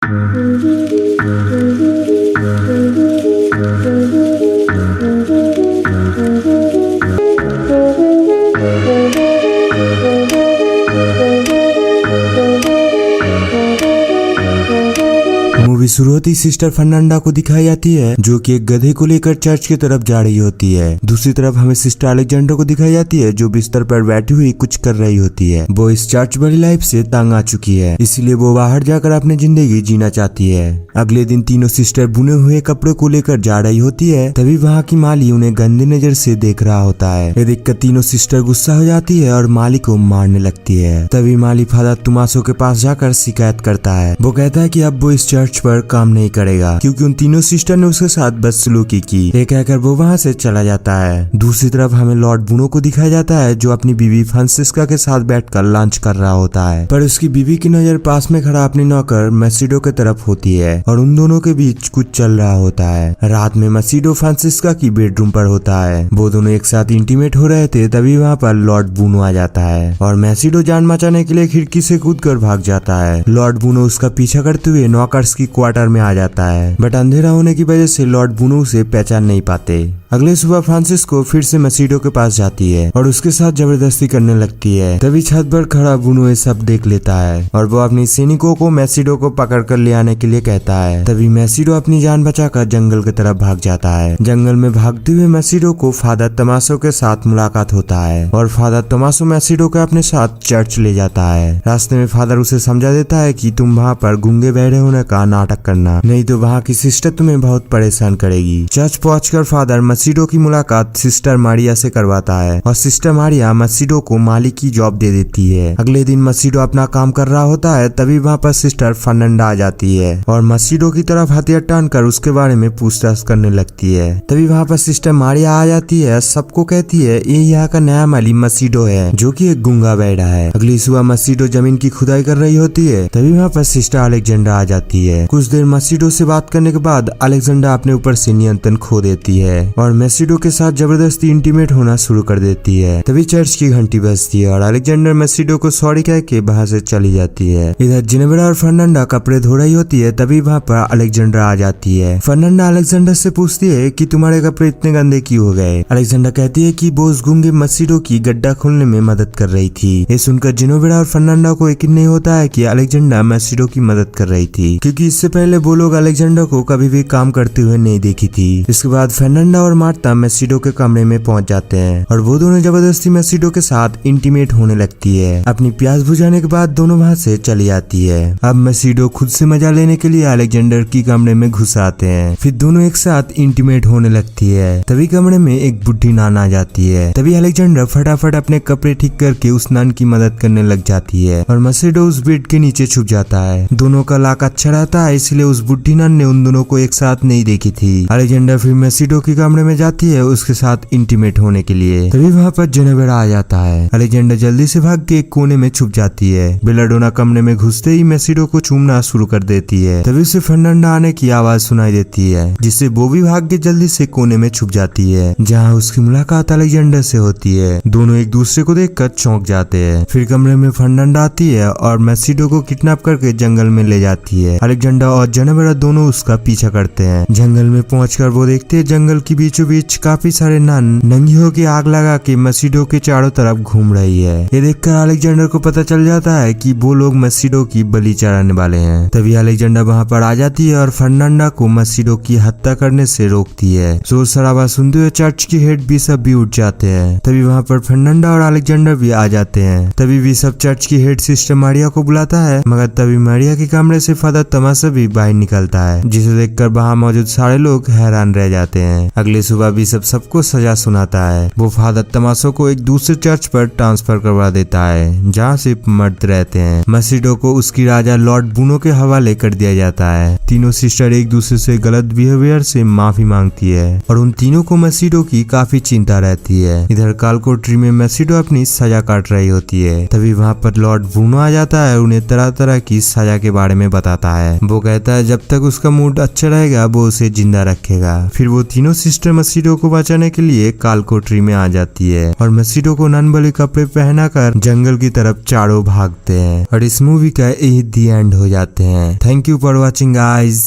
Movie शुरू होती sister Fernanda को दिखाई जाती है जो कि एक गधे को लेकर चर्च की तरफ जा रही होती है। दूसरी तरफ हमें सिस्टर अलेक्जेंडर को दिखाई जाती है जो बिस्तर पर बैठी हुई कुछ कर रही होती है। वो इस चर्च वाली लाइफ से तंग आ चुकी है, इसलिए वो बाहर जाकर अपनी जिंदगी जीना चाहती है। अगले दिन तीनों सिस्टर बुने हुए कपड़े को लेकर जा रही होती है, तभी वहाँ की माली उन्हें गंदी नजर से देख रहा होता है। ये देखकर तीनों सिस्टर गुस्सा हो जाती है और माली को मारने लगती है। तभी माली फादर तुमासो के पास जाकर शिकायत करता है। वो कहता है कि अब वो इस चर्च पर काम नहीं करेगा क्योंकि उन तीनों सिस्टर ने उसके साथ बदसलूकी की। ये कहकर वो वहाँ से चला जाता है। दूसरी तरफ हमें लॉर्ड ब्रूनो को दिखाया जाता है जो अपनी बीवी फ्रांसिस्का के साथ बैठकर लंच कर रहा होता है, पर उसकी बीवी की नजर पास में खड़ा अपनी नौकर मैसिडो की तरफ होती है और उन दोनों के बीच कुछ चल रहा होता है। रात में मैसिडो फ्रांसिस्का की बेडरूम पर होता है। वो दोनों एक साथ इंटीमेट हो रहे थे, तभी वहाँ पर लॉर्ड ब्रूनो आ जाता है और मैसिडो जान बचाने के लिए खिड़की से कूदकर भाग जाता है। लॉर्ड ब्रूनो उसका पीछा करते हुए नौकर्स की क्वार्टर में आ जाता है, बट अंधेरा होने की वजह से लॉर्ड ब्रूनो उसे पहचान नहीं पाते। अगले सुबह फ्रांसिस्को फिर से मैसिडो के पास जाती है और उसके साथ जबरदस्ती करने लगती है। तभी छत पर खड़ा ब्रूनो ये सब देख लेता है और वो अपनी सैनिकों को मैसिडो को पकड़ कर ले आने के लिए कहता है। तभी मैसिडो अपनी जान बचाकर जंगल की तरफ भाग जाता है। जंगल में भागते हुए मैसिडो को फादर तमासो के साथ मुलाकात होता है और फादर तमासो मैसिडो को अपने साथ चर्च ले जाता है। रास्ते में फादर उसे समझा देता है कि तुम वहाँ पर गूंगे बहरे होने का नाटक करना, नहीं तो वहाँ की सिस्टर तुम्हें बहुत परेशान करेगी। चर्च पहुंचकर फादर मैसिडो की मुलाकात सिस्टर मारिया से करवाता है और सिस्टर मारिया मैसिडो को माली की जॉब दे देती है। अगले दिन मैसिडो अपना काम कर रहा होता है, तभी वहाँ पर सिस्टर फर्नांडा आ जाती है और मैसिडो की तरफ हथियार टानकर उसके बारे में पूछताछ करने लगती है। तभी वहाँ पर सिस्टर मारिया आ जाती है, सबको कहती है ये यहाँ का नया माली मैसिडो है जो कि एक गूंगा बैठा है। अगली सुबह मैसिडो जमीन की खुदाई कर रही होती है, तभी वहाँ पर सिस्टर अलेक्जेंडर आ जाती है। कुछ देर मैसिडो से बात करने के बाद अलेक्जेंडर अपने ऊपर से नियंत्रण खो देती है और मैसिडो के साथ जबरदस्ती इंटीमेट होना शुरू कर देती है। तभी चर्च की घंटी बजती है और अलेक्जेंडर मैसिडो को सॉरी कह के वहाँ से चली जाती है। इधर जिनेब्रा और फर्नांडा कपड़े धो रही होती है, तभी वहाँ पर अलेक्जेंडर आ जाती है। फर्नांडा अलेक्जेंडर से पूछती है कि तुम्हारे कपड़े इतने गंदे क्यों हो गए। अलेक्जेंडर कहती है कि वो उस गूंगे मैसिडो की गड्ढा खोलने में मदद कर रही थी। ये सुनकर जिनेब्रा और फर्नांडा को यकीन नहीं होता है कि अलेक्जेंडर मैसिडो की मदद कर रही थी, क्योंकि इससे पहले वो लोग अलेक्जेंडर को कभी भी काम करते हुए नहीं देखी थी। इसके बाद फर्नांडा और मार्ता मैसिडो के कमरे में पहुंच जाते हैं और वो दोनों जबरदस्ती मैसिडो के साथ इंटीमेट होने लगती है। अपनी प्यास बुझाने के बाद दोनों वहाँ से चली जाती है। अब मैसिडो खुद से मजा लेने के लिए अलेक्जेंडर की कमरे में घुस आते हैं, फिर दोनों एक साथ इंटीमेट होने लगती है। तभी कमरे में एक बुढ़ी नान आ जाती है। तभी अलेक्जेंडर फटाफट अपने कपड़े ठीक करके उस नान की मदद करने लग जाती है और मैसिडो उस बेड के नीचे छुप जाता है। दोनों का लाक अच्छा रहता है, इसलिए उस बुढ़ी नान ने उन दोनों को एक साथ नहीं देखी थी। अलेक्जेंडर फिर मैसिडो के कमरे में जाती है उसके साथ इंटीमेट होने के लिए। तभी वहाँ पर जिनेब्रा आ जाता है। अलेक्जेंडर जल्दी से भाग के एक कोने में छुप जाती है। बेलाडोना कमरे में घुसते ही मैसिडो को चूमना शुरू कर देती है। तभी उसे फर्नांडा आने की आवाज सुनाई देती है, जिससे वो भी भाग के जल्दी से कोने में छुप जाती है, जहाँ उसकी मुलाकात अलेक्जेंडर से होती है। दोनों एक दूसरे को देखकर चौंक जाते हैं। फिर कमरे में फर्नांडा आती है और मैसिडो को किडनैप करके जंगल में ले जाती है। अलेक्जेंडर और जिनेब्रा दोनों उसका पीछा करते हैं। जंगल में पहुंचकर वो देखते हैं जंगल के बीचों बीच काफी सारे नान नंगी होकर आग लगा के मैसिडो के चारों तरफ घूम रही है। ये देखकर अलेक्जेंडर को पता चल जाता है कि वो लोग मैसिडो की बलि चढ़ाने वाले हैं। तभी अलेक्जेंडर वहाँ पर आ जाती है और फर्नांडा को मैसिडो की हत्या करने से रोकती है। शोर शराबा सुनते हुए चर्च के हेड बिशप भी उठ जाते हैं। तभी वहाँ पर फर्नांडा और अलेक्जेंडर भी आ जाते हैं। तभी बिशप चर्च की हेड सिस्टर मारिया को बुलाता है, मगर तभी मारिया के कमरे से फादर तमाशा भी बाहर निकलता है, जिसे देखकर वहाँ मौजूद सारे लोग हैरान रह जाते हैं। अगले सुबह बिशप सबको सजा सुनाता है। वो फादर तमाशो को एक दूसरे चर्च पर ट्रांसफर करवा देता है, जहाँ सिर्फ मर्द रहते हैं। मैसिडो को उसकी राजा लॉर्ड ब्रूनो के हवाले कर दिया जाता है। तीनों सिस्टर एक दूसरे से गलत बिहेवियर से माफी मांगती है और उन तीनों को मैसिडो की काफी चिंता रहती है। इधर कालकोट्री में मैसिडो अपनी सजा काट रही होती है। तभी वहाँ पर लॉर्ड ब्रूनो आ जाता है, उन्हें तरह तरह की सजा के बारे में बताता है। वो कहता है जब तक उसका मूड अच्छा रहेगा वो उसे जिंदा रखेगा। फिर वो तीनों सिस्टर मस्कीटो को बचाने के लिए काल कोठरी में आ जाती है और मस्कीटो को नन वाले कपड़े पहनाकर जंगल की तरफ चारों भागते हैं और इस मूवी का यही दी एंड हो जाते हैं। Thank you for watching guys.